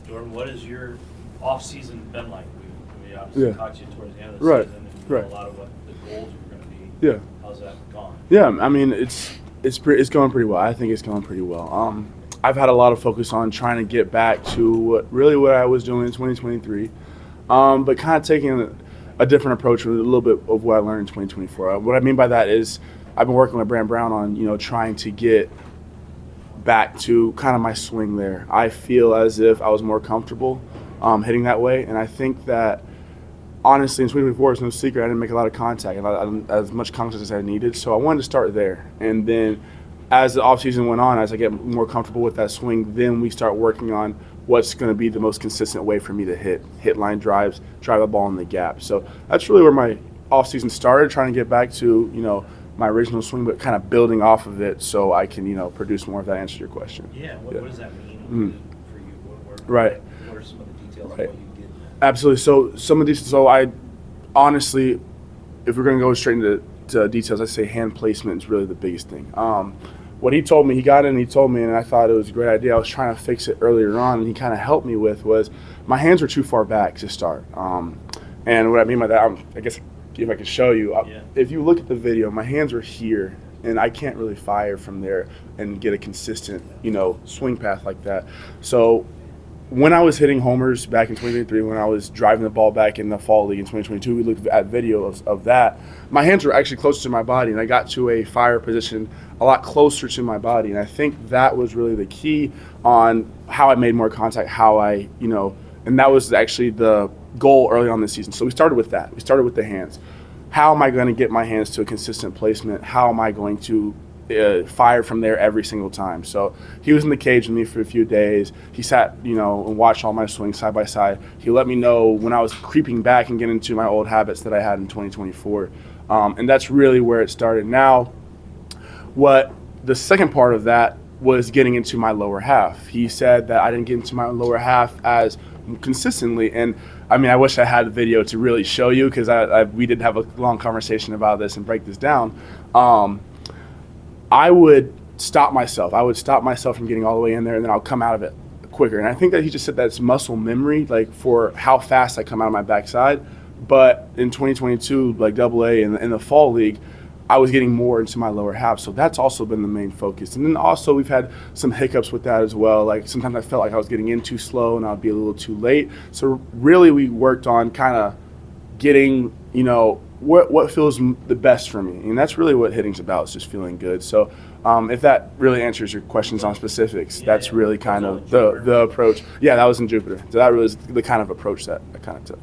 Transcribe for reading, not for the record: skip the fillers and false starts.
Jordan, what has your off season been like? We obviously caught you towards the end of the season, and you know a lot of what the goals were going to be. Yeah. How's that gone? Yeah, I mean it's going pretty well. I think it's going pretty well. I've had a lot of focus on trying to get back to what I was doing in 2023, but kind of taking a different approach with a little bit of what I learned in 2024. What I mean by that is I've been working with Brand Brown on trying to get back to kind of my swing there. I feel as if I was more comfortable hitting that way, and I think that honestly in 2024 it's no secret I didn't make a lot of contact and as much contact as I needed, so I wanted to start there. And then as the offseason went on, as I get more comfortable with that swing, then we start working on what's going to be the most consistent way for me to hit line drives, drive the ball in the gap. So that's really where my offseason started, trying to get back to my original swing, but kind of building off of it so I can produce more. If that answers your question. Yeah. What does that mean for you? What are some of the details of what you did? Absolutely. So some of these. So I honestly, if we're going to go straight into details, I say hand placement is really the biggest thing. What he told me, he got in and he told me, and I thought it was a great idea. I was trying to fix it earlier on, and he kind of helped me with was my hands were too far back to start. And what I mean by that, I guess if I could show you, if you look at the video, my hands are here, and I can't really fire from there and get a consistent, swing path like that. So when I was hitting homers back in 2023, when I was driving the ball back in the fall league in 2022, we looked at video of that. My hands were actually closer to my body, and I got to a fire position a lot closer to my body. And I think that was really the key on how I made more contact, how I, and that was actually the goal early on this season. So we started with that. We started with the hands. How am I going to get my hands to a consistent placement? How am I going to fire from there every single time? So he was in the cage with me for a few days. He sat, and watched all my swings side by side. He let me know when I was creeping back and getting into my old habits that I had in 2024. And that's really where it started. Now, what the second part of that was getting into my lower half. He said that I didn't get into my lower half as consistently, and I mean, I wish I had a video to really show you, because we did have a long conversation about this and break this down. I would stop myself. I would stop myself from getting all the way in there, and then I'll come out of it quicker. And I think that he just said that's muscle memory, like for how fast I come out of my backside. But in 2022, like AA in the fall league, I was getting more into my lower half. So that's also been the main focus. And then also we've had some hiccups with that as well. Like sometimes I felt like I was getting in too slow and I'd be a little too late. So really we worked on kind of getting, what feels the best for me. And that's really what hitting's about, is just feeling good. So if that really answers your questions on specifics, that's really kind of the approach. Yeah, that was in Jupiter. So that really is the kind of approach that I kind of took.